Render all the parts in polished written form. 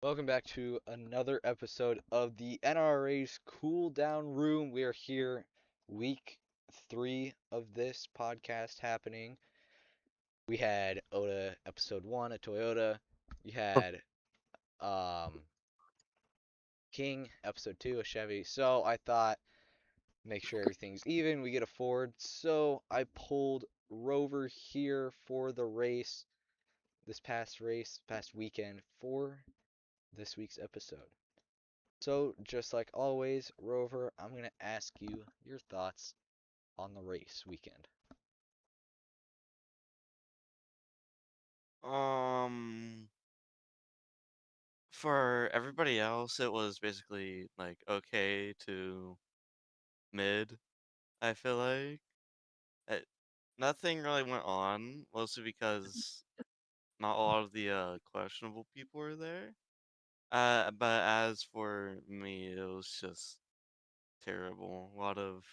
Welcome back to another episode of the NRA's Cooldown Room. We are here, week 3 of this podcast happening. We had Oda episode 1, a Toyota. You had um, King episode 2, a Chevy. So I thought, make sure everything's even, we get a Ford. So I pulled Rover here for the race, past weekend, for this week's episode. So, just like always, Rover, I'm going to ask you your thoughts on the race weekend. Um, for everybody else, it was basically like okay to mid. I feel like it, nothing really went on, mostly because not a lot of the questionable people were there. But as for me, it was just terrible. A lot of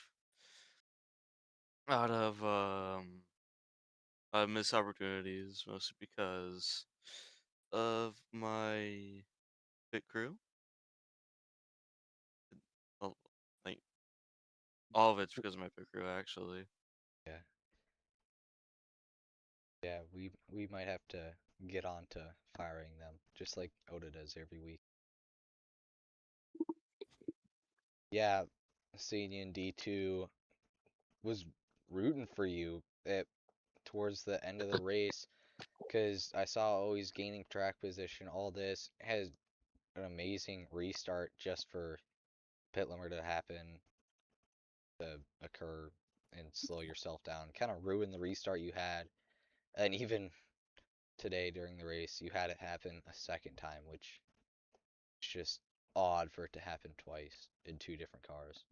missed opportunities, mostly because of my pit crew. Uh, Like all of it's because of my pit crew, actually. Yeah, yeah, we might have to get on to firing them, just like Oda does every week. Yeah, seeing you in D2 was rooting for you towards the end of the race because I saw always gaining track position. All this has an amazing restart just for pit limiter to happen, to occur, and slow yourself down. Kind of ruin the restart you had. And even today during the race, you had it happen a second time, which is just odd for it to happen twice in two different cars.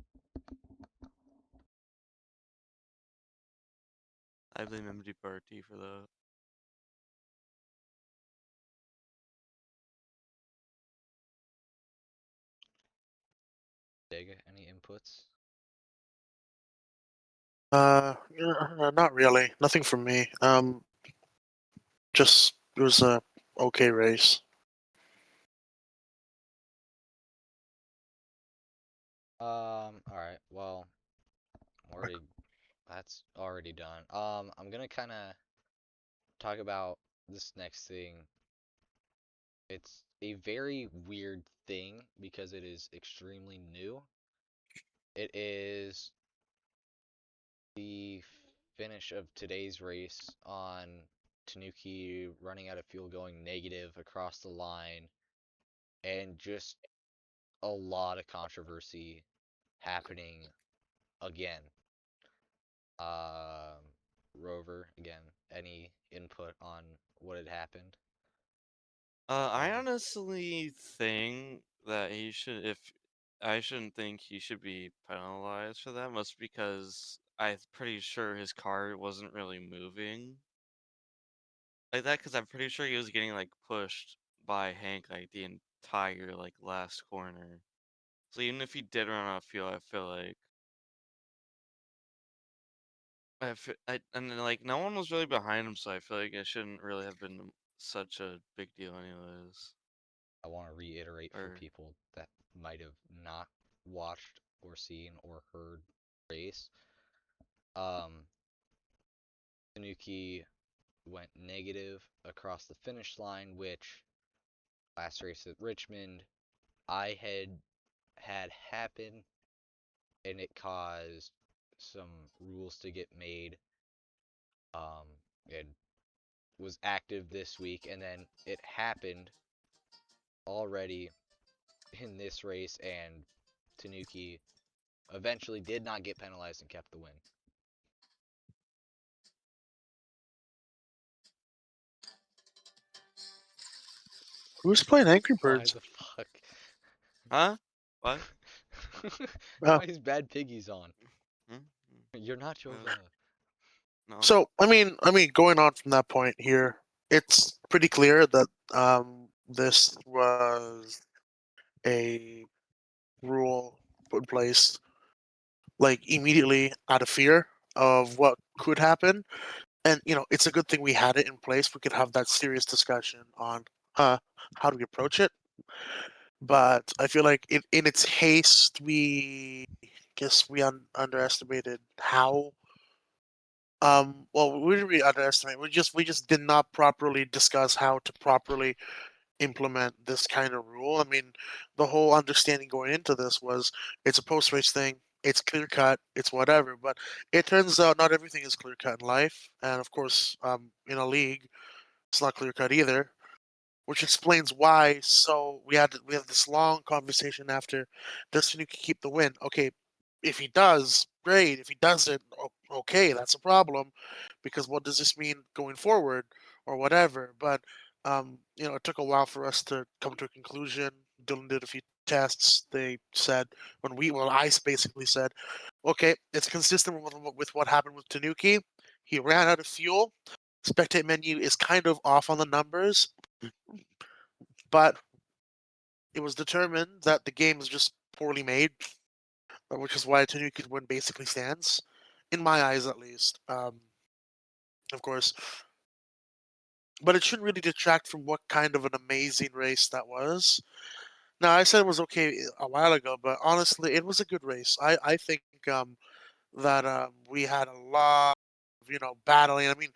I blame MDPRT for that. Dega, any inputs? Not really. Nothing from me. Just it was a okay race. Alright, well, already, that's already done. I'm gonna kind of talk about this next thing. It's a very weird thing because it is extremely new. It is the finish of today's race on Tanuki running out of fuel, going negative across the line, and just a lot of controversy happening again. Um, Rover, again, any input on what had happened? I Probably. honestly think that he should, if I shouldn't think he should be penalized for that, must because I'm pretty sure his car wasn't really moving like that, because I'm pretty sure he was getting like pushed by Hank like the entire like last corner. So even if he did run out of fuel, I feel like and then, like no one was really behind him, so I feel like it shouldn't really have been such a big deal, anyways. I want to reiterate for Or people that might have not watched or seen or heard the race. Um, Tanuki went negative across the finish line, which last race at Richmond I had happen, and it caused some rules to get made. It was active this week, and then it happened already in this race, and Tanuki eventually did not get penalized and kept the win. Who's playing Angry Why Birds? the fuck? huh? What? Uh, Why is Bad Piggies on? Hmm? You're not No, yoga. no. so going on from that point here, it's pretty clear that this was a rule put in place like immediately out of fear of what could happen. And it's a good thing we had it in place. We could have that serious discussion on how do we approach it. But I feel like in its haste, we underestimated how. Well, we didn't really underestimate. We just did not properly discuss how to properly implement this kind of rule. I mean, the whole understanding going into this was it's a post race thing, it's clear cut, it's whatever. But it turns out not everything is clear cut in life, and of course, in a league, it's not clear cut either. Which explains why. So we had this long conversation after. Does Tanuki keep the win? Okay, if he does, great. If he doesn't, okay, that's a problem, because what does this mean going forward or whatever? But it took a while for us to come to a conclusion. Dylan did a few tests. They said Ice basically said, okay, it's consistent with what happened with Tanuki. He ran out of fuel. Spectate menu is kind of off on the numbers, but it was determined that the game is just poorly made, which is why Tanuki's win basically stands, in my eyes at least. Of course, but it shouldn't really detract from what kind of an amazing race that was. Now, I said it was okay a while ago, but honestly, it was a good race. I think that we had a lot of battling. I mean,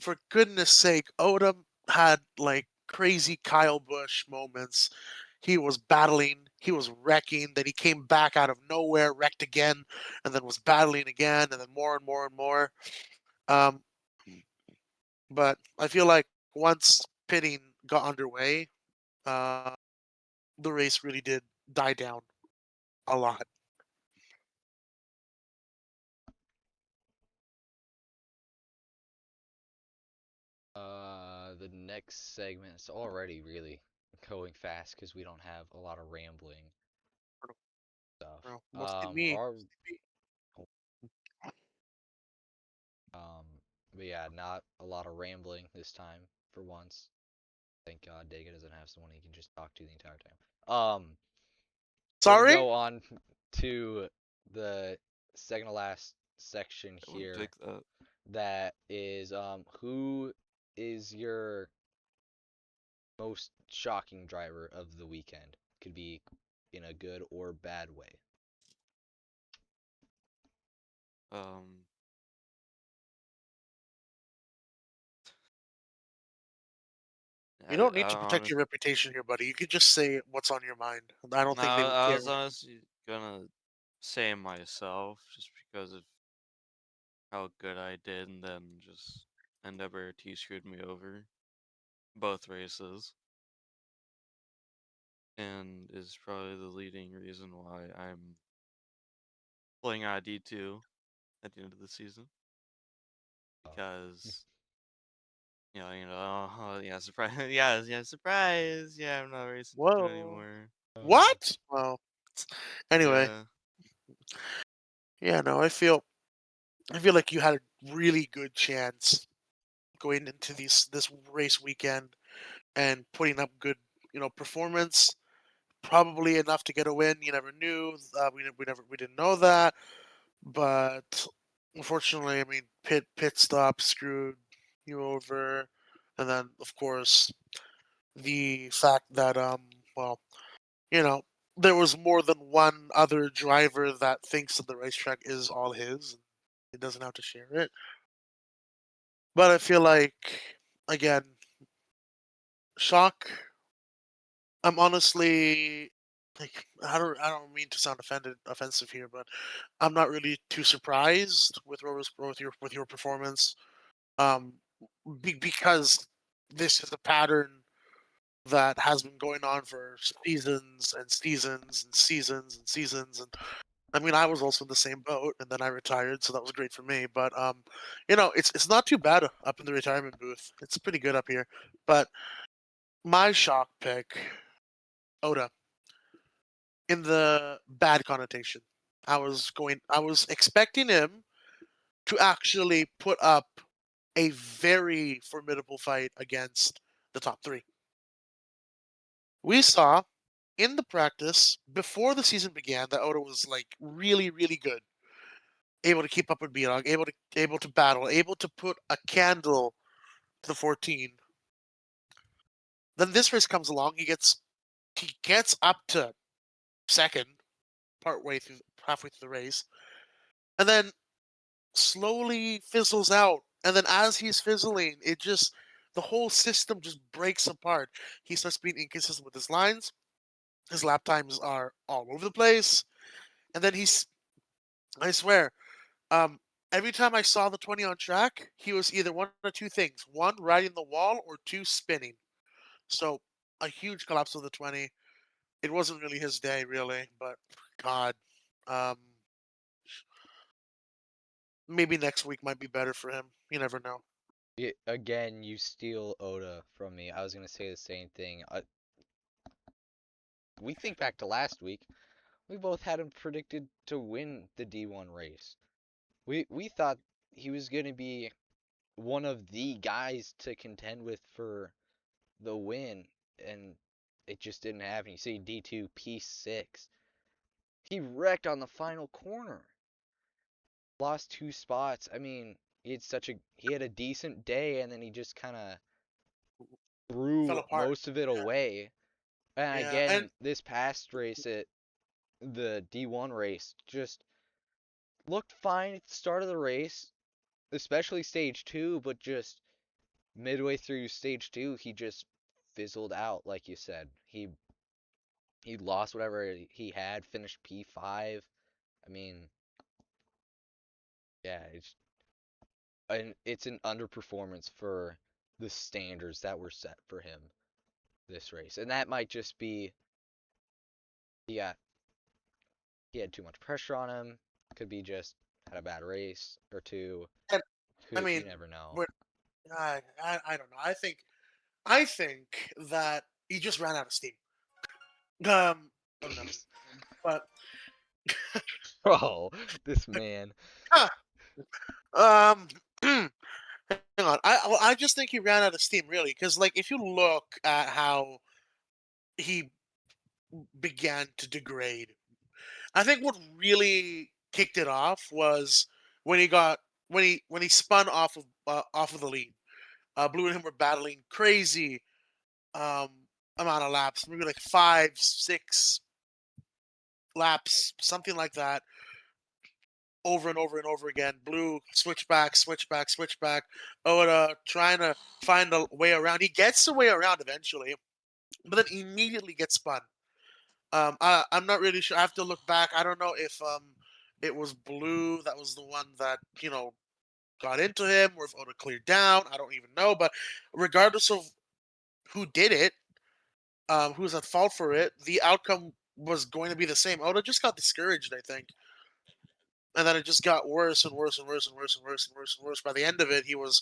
for goodness sake, Odom had like crazy Kyle Busch moments. He was battling, he was wrecking, then he came back out of nowhere, wrecked again, and then was battling again, and then more and more and more. Um, but I feel like once pitting got underway, uh, the race really did die down a lot. The next segment is already really going fast because we don't have a lot of rambling stuff. Mostly me. Our um, but yeah, not a lot of rambling this time for once. Thank God Dega doesn't have someone he can just talk to the entire time. We're gonna Sorry? go on to the second to last section I wouldn't here. pick that. That is who is your most shocking driver of the weekend? Could be in a good or bad way. Um, You don't need I to protect honest, your reputation here, buddy. You could just say what's on your mind. I don't no, think they would I care. was honestly gonna say myself just because of how good I did, and then just Endeavor T screwed me over both races, and is probably the leading reason why I'm pulling out D2 at the end of the season Oh. because yeah, surprise, yeah, surprise, yeah, I'm not racing D2 Whoa. anymore, What? Well, anyway, yeah, yeah, no, I feel like you had a really good chance going into this race weekend and putting up good, performance. Probably enough to get a win. You never knew. We didn't know that. But unfortunately, I mean, pit stop screwed you over, and then of course the fact that well, you know, there was more than one other driver that thinks that the racetrack is all his. And he doesn't have to share it. But I feel like, again, shock. I'm honestly like I don't mean to sound offensive here, but I'm not really too surprised with your performance. Um, because this is a pattern that has been going on for seasons and seasons and seasons and seasons. And I mean, I was also in the same boat, and then I retired, so that was great for me. But it's not too bad up in the retirement booth. It's pretty good up here. But my shock pick, Oda, in the bad connotation. I was expecting him to actually put up a very formidable fight against the top three. We saw in the practice before the season began that Oda was like really, really good, able to keep up with B-Dog, able to battle, able to put a candle to the 14. Then this race comes along, he gets he gets up to second, halfway through the race, and then slowly fizzles out. And then as he's fizzling, the whole system just breaks apart. He starts being inconsistent with his lines. His lap times are all over the place. And then I swear, um, every time I saw the 20 on track, he was either one or two things: one, riding the wall, or two, spinning. So a huge collapse of the 20. It wasn't really his day, really, but God, um, maybe next week might be better for him. You never know. Again, you steal Oda from me. I was gonna say the same thing. We think back to last week. We both had him predicted to win the D1 race. We thought he was gonna be one of the guys to contend with for the win, and it just didn't happen. You see D2 P6. He wrecked on the final corner. Lost 2 spots. I mean, he had a decent day, and then he just kind of Fell threw apart. most of it away. And Yeah, and again, this past race at the D1 race just looked fine at the start of the race, especially stage 2, but just midway through stage 2, he just fizzled out, like you said. He lost whatever he had, finished P5. I mean, yeah, it's an underperformance for the standards that were set for him this race. And that might just be he got he had too much pressure on him. Could be just had a bad race or two. and I Could mean, you never know. we're, I don't know. I think that he just ran out of steam. Oh no, but Bro, this man. um, hang on. I just think he ran out of steam, really, because like if you look at how he began to degrade, I think what really kicked it off was when he got when he spun off of the lead. Blue and him were battling crazy um amount of laps, maybe like 5, 6 laps, something like that, over and over and over again. Blue switch back, switch back, switch back. Oda trying to find a way around. He gets the way around eventually, but then immediately gets spun. I'm not really sure. I have to look back. I don't know if it was Blue that was the one that got into him, or if Oda cleared down. I don't even know. But regardless of who did it, who was at fault for it, the outcome was going to be the same. Oda just got discouraged, I think, and then it just got worse and worse and worse and worse and worse and worse and worse. By the end of it, he was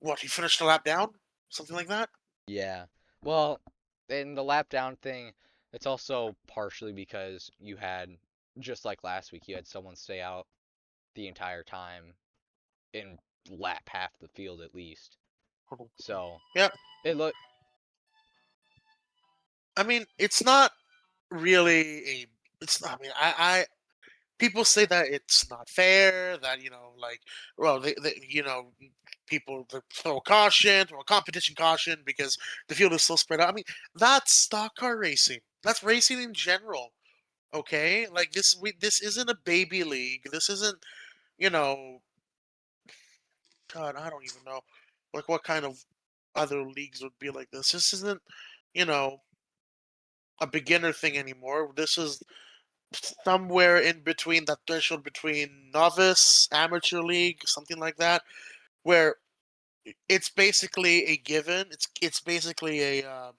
what? He finished a lap down, something like that. Yeah. Well, in the lap down thing, it's also partially because you had, just like last week, you had someone stay out the entire time and lap half the field at least. So Yeah, it look I mean, it's not really a. It's not. I mean, people say that it's not fair. That like, well, people throw caution, throw a competition caution because the field is so spread out. I mean, that's stock car racing. That's racing in general. Okay, like this isn't a baby league. This isn't, you know, God, I don't even know, like what kind of other leagues would be like this. This isn't, you know, a beginner thing anymore. This is somewhere in between that threshold between novice, amateur league, something like that, where it's basically a given. It's basically a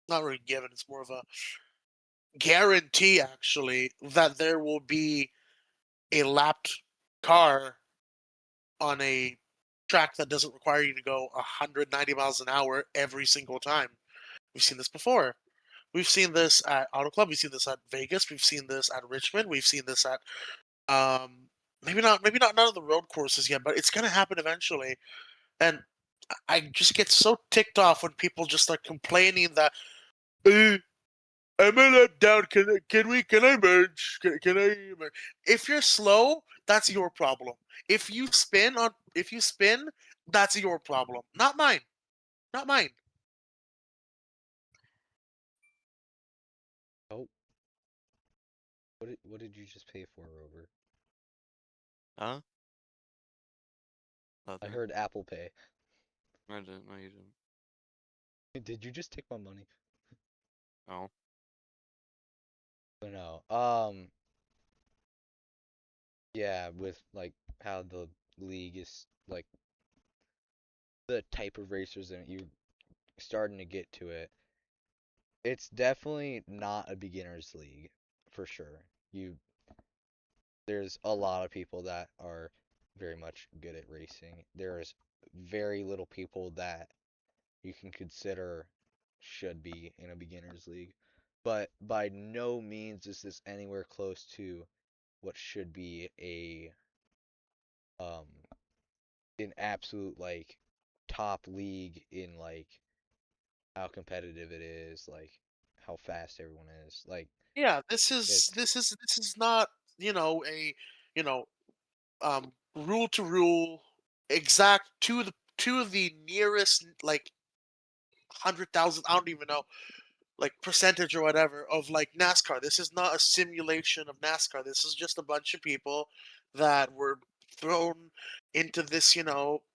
not really given. It's more of a guarantee, actually, that there will be a lapped car on a track that doesn't require you to go 190 miles an hour every single time. We've seen this before. We've seen this at Auto Club. We've seen this at Vegas. We've seen this at Richmond. We've seen this at maybe not none of the road courses yet, but it's gonna happen eventually. And I just get so ticked off when people just start complaining that uh, I'm a lap down. Can I merge? Can I merge? If you're slow, that's your problem. If you spin, that's your problem, not mine. Not mine. Oh, what did you just pay for, Rover? Huh? I Nothing. heard Apple Pay. I didn't. No, you didn't. Did you just take my money? No. Oh, no. Yeah, with like how the league is like the type of racers and you starting to get to it. It's definitely not a beginner's league for sure. There's a lot of people that are very much good at racing. There's very little people that you can consider should be in a beginner's league. But by no means is this anywhere close to what should be a um an absolute like top league in like how competitive it is, like how fast everyone is. Like Yeah, this is it's this is this is not, a you know rule to rule exact to the nearest, like, 100,000, I don't even know, like, percentage or whatever of, like, NASCAR. This is not a simulation of NASCAR. This is just a bunch of people that were thrown into this,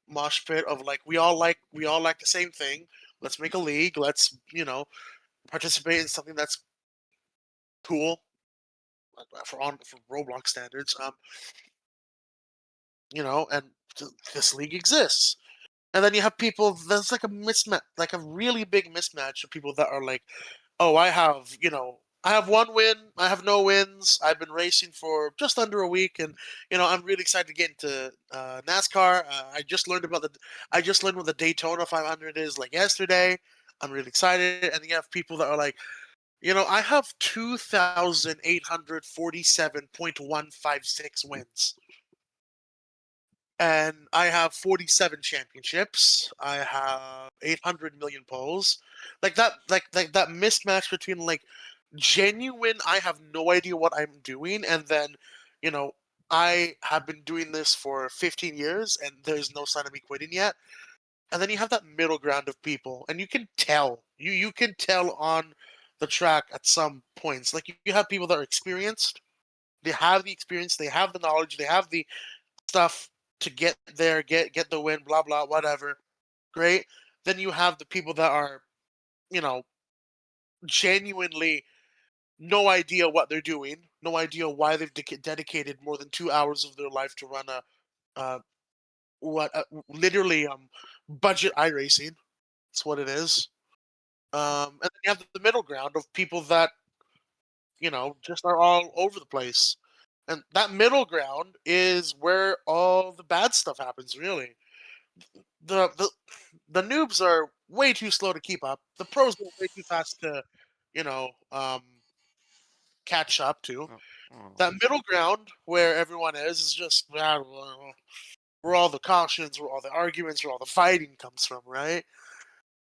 mosh pit of, like, we all like the same thing. Let's make a league. Let's, participate in something that's cool, for Roblox standards. And this league exists. And then you have people. There's like a mismatch, like a really big mismatch of people that are like, "Oh, I have one win. I have no wins. I've been racing for just under a week, and I'm really excited to get into NASCAR. I just learned what the Daytona 500 is like yesterday. I'm really excited." And you have people that are like, I have 2,847.156 wins. And I have 47 championships. I have 800 million polls. Like that mismatch between, like, genuine, I have no idea what I'm doing, and then, you know, I have been doing this for 15 years and there's no sign of me quitting yet. And then you have that middle ground of people, and you can tell. You can tell on the track at some points. Like, you have people that are experienced. They have the experience, they have the knowledge, they have the stuff to get there, get the win, blah blah, whatever. Great. Then you have the people that are, you know, genuinely no idea what they're doing, no idea why they've dedicated more than 2 hours of their life to run a what literally budget iRacing. That's what it is. And then you have the middle ground of people that just are all over the place, and that middle ground is where all the bad stuff happens. Really, the noobs are way too slow to keep up. The pros are way too fast to, you know, um, catch up to. Oh, oh. That middle ground where everyone is just where all the cautions, where all the arguments, where all the fighting comes from, right?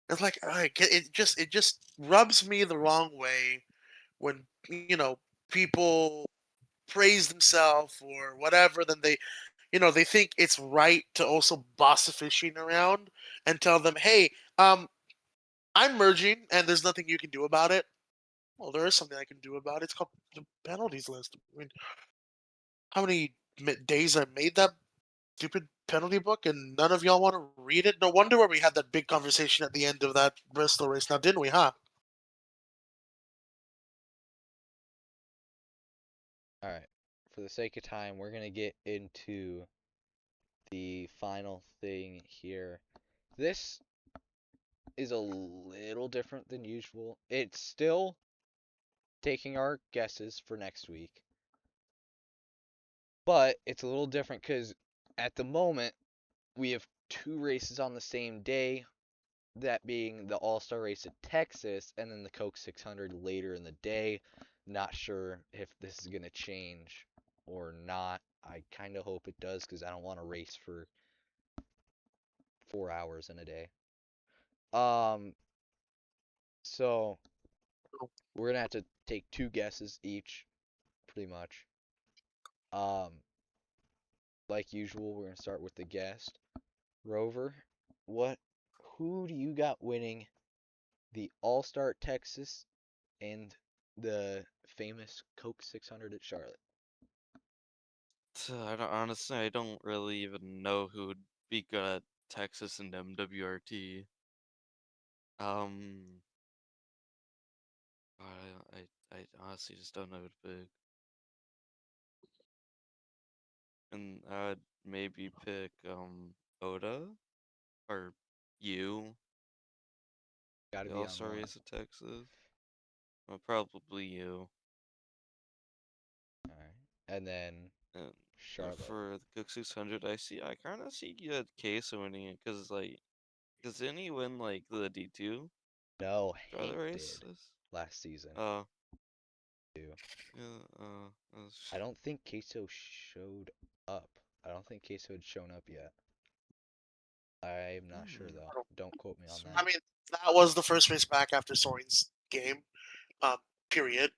It's like, it just rubs me the wrong way when people praise themselves or whatever. Then they think it's right to also boss a fishing around and tell them, hey, I'm merging and there's nothing you can do about it. Well, there is something I can do about it. It's called the penalties list. I mean, how many days I made that stupid penalty book and none of y'all want to read it? No wonder why we had that big conversation at the end of that Bristol race now, didn't we, huh? all right. For the sake of time, we're gonna get into the final thing here. This is a little different than usual. It's still taking our guesses for next week, but it's a little different because at the moment we have two races on the same day. That being the All Star race at Texas and then the Coke 600 later in the day. Not sure if this is gonna change or not. I kind of hope it does because I don't want to race for 4 hours in a day. Um, so we're gonna have to take two guesses each, pretty much. Um, like usual, we're gonna start with the guest. Rover, what? Who do you got winning the All Star Texas and the famous Coke 600 at Charlotte? Honestly, I don't really even know who would be good at Texas and MWRT. Um, I honestly just don't know who to pick. And I'd maybe pick Oda or you, Gotta the be on All-Star one. race at Texas. Well, probably you. All right. And then And Charlotte. for the Cook 600, I kind of see you at Queso winning it, cause didn't he win like the D2 No, for the Hank did races? last season Uh, too. yeah, I don't think Queso showed up. I don't think Queso had shown up yet. I'm not sure hmm, though. Don't quote me on I that. mean, that was the first race back after Soren's game. Um, period.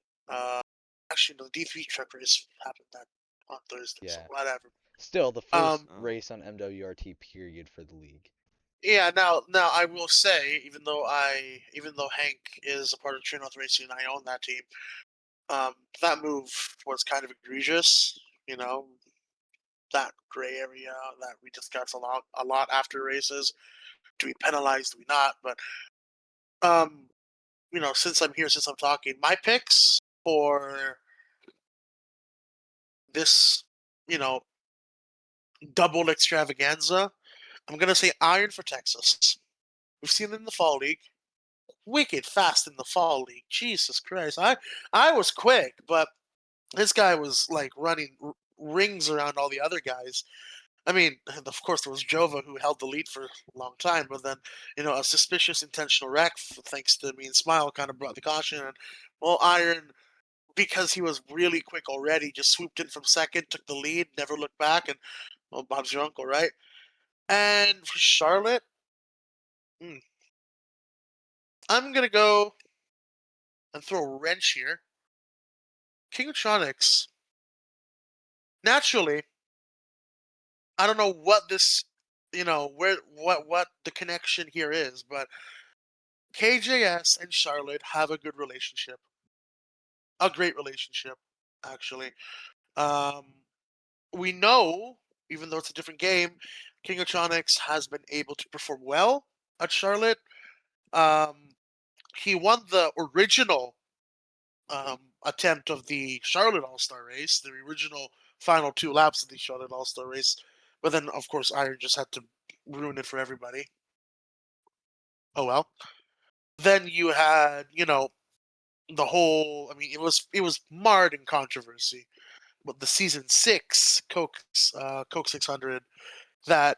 Actually, no, the D3 truck race happened that on Thursday, so Yeah. whatever. Still, the first Um, oh, race on MWRT period for the league. yeah. Now I will say, even though Hank is a part of True North Racing, and I own that team. That move was kind of egregious. You know, that gray area that we discuss a lot after races. Do we penalize? Do we not? But since I'm here, since I'm talking, my picks for this, you know, double extravaganza, I'm gonna say Iron for Texas. We've seen them in the fall league. Wicked fast in the fall league. Jesus Christ. I was quick, but this guy was like running rings around all the other guys. I mean, of course, there was Jova who held the lead for a long time, but then, a suspicious intentional wreck, thanks to me and Smile, kind of brought the caution. And, well, Iron, because he was really quick already, just swooped in from second, took the lead, never looked back, and, well, Bob's your uncle, right? And for Charlotte, hmm, I'm going to go and throw a wrench here. Kingotronics, naturally, I don't know what this, what the connection here is, but KJS and Charlotte have a good relationship, a great relationship, actually. Um, we know, even though it's a different game, King of Tronics has been able to perform well at Charlotte. Um, he won the original attempt of the Charlotte All Star race, the original final 2 laps of the Charlotte All Star race. But then, of course, Iron just had to ruin it for everybody. Oh well. Then you had, the whole. I mean, it was marred in controversy. But the season 6 Coke 600 that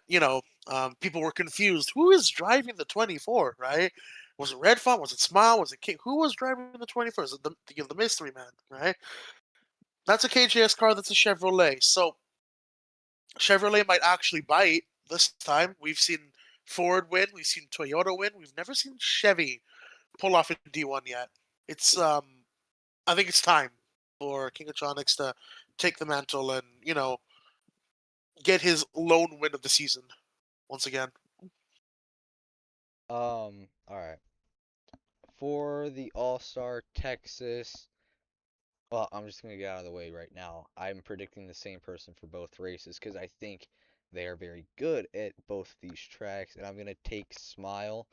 people were confused. Who is driving the 24? Right? Was it Red Fawn? Was it Smile? Was it King? Who was driving the 24? Is it the mystery man? Right? That's a KJS car. That's a Chevrolet. So Chevrolet might actually bite this time. We've seen Ford win. We've seen Toyota win. We've never seen Chevy pull off a D1 yet. It's I think it's time for King of Tronics to take the mantle and get his lone win of the season once again. All right. For the All-Star Texas, well, I'm just gonna get out of the way right now. I'm predicting the same person for both races because I think they are very good at both these tracks, and I'm gonna take Smile.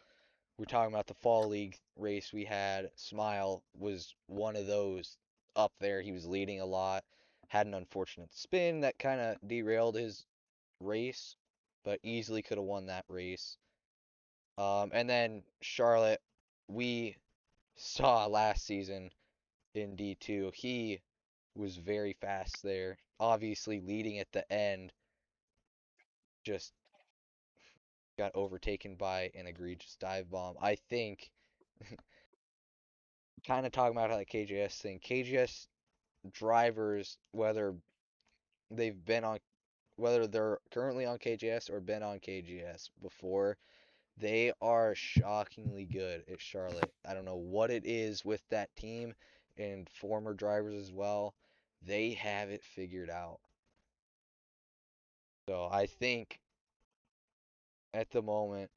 We're talking about the Fall League race we had. Smile was one of those up there. He was leading a lot, had an unfortunate spin that kind of derailed his race, but easily could have won that race. And then Charlotte, we saw last season in D2. He was very fast there. Obviously, leading at the end, just got overtaken by an egregious dive bomb. I think, kind of talking about how the KJS thing, KJS drivers, they've been on, whether they're currently on KJS or been on KJS before, they are shockingly good at Charlotte. I don't know what it is with that team and former drivers as well. They have it figured out. So I think at the moment,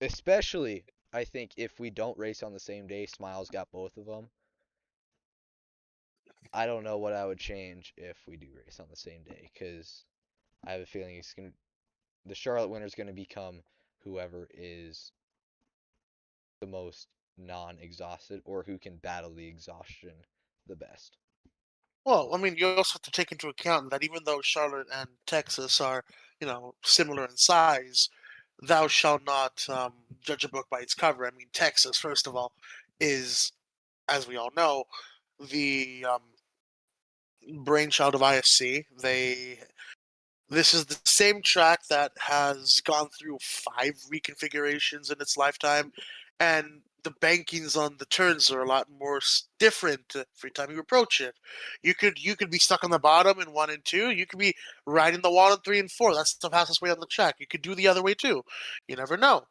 especially I think if we don't race on the same day, Smiles got both of them. I don't know what I would change if we do race on the same day, because I have a feeling the Charlotte winner is gonna become whoever is the most non-exhausted or who can battle the exhaustion the best. Well, I mean, you also have to take into account that even though Charlotte and Texas are, similar in size, thou shalt not judge a book by its cover. I mean, Texas, first of all, is, as we all know, the brainchild of ISC. This is the same track that has gone through 5 reconfigurations in its lifetime, and the bankings on the turns are a lot more different every time you approach it. You could be stuck on the bottom in 1 and 2. You could be riding the wall in 3 and 4. That's the fastest way on the track. You could do the other way too. You never know.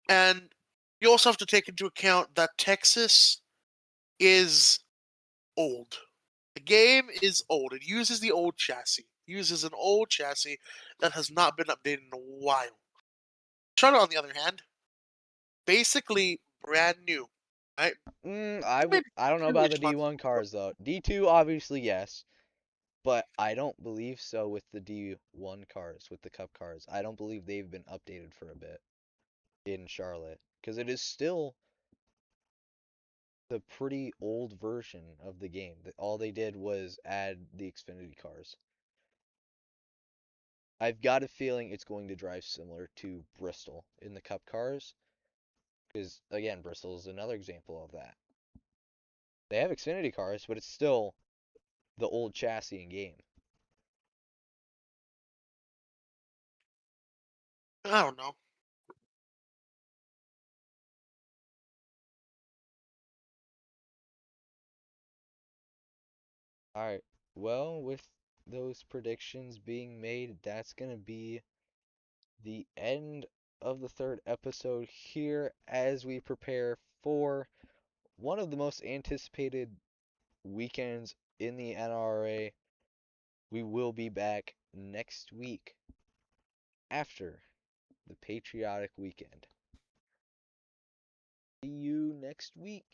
And you also have to take into account that Texas is old. The game is old. It uses the old chassis. It uses an old chassis that has not been updated in a while. Charlotte, on the other hand, basically brand new. Right? Maybe I don't know about the 2-ish months. D1 cars though. D2 obviously yes, but I don't believe so with the D1 cars, with the Cup cars. I don't believe they've been updated for a bit in Charlotte, because it is still the pretty old version of the game. All they did was add the Xfinity cars. I've got a feeling it's going to drive similar to Bristol in the Cup cars, because again, Bristol is another example of that. They have Xfinity cars, but it's still the old chassis and game. I don't know. All right. Well, with those predictions being made, that's going to be the end of the third episode here as we prepare for one of the most anticipated weekends in the NRA. We will be back next week after the patriotic weekend. See you next week.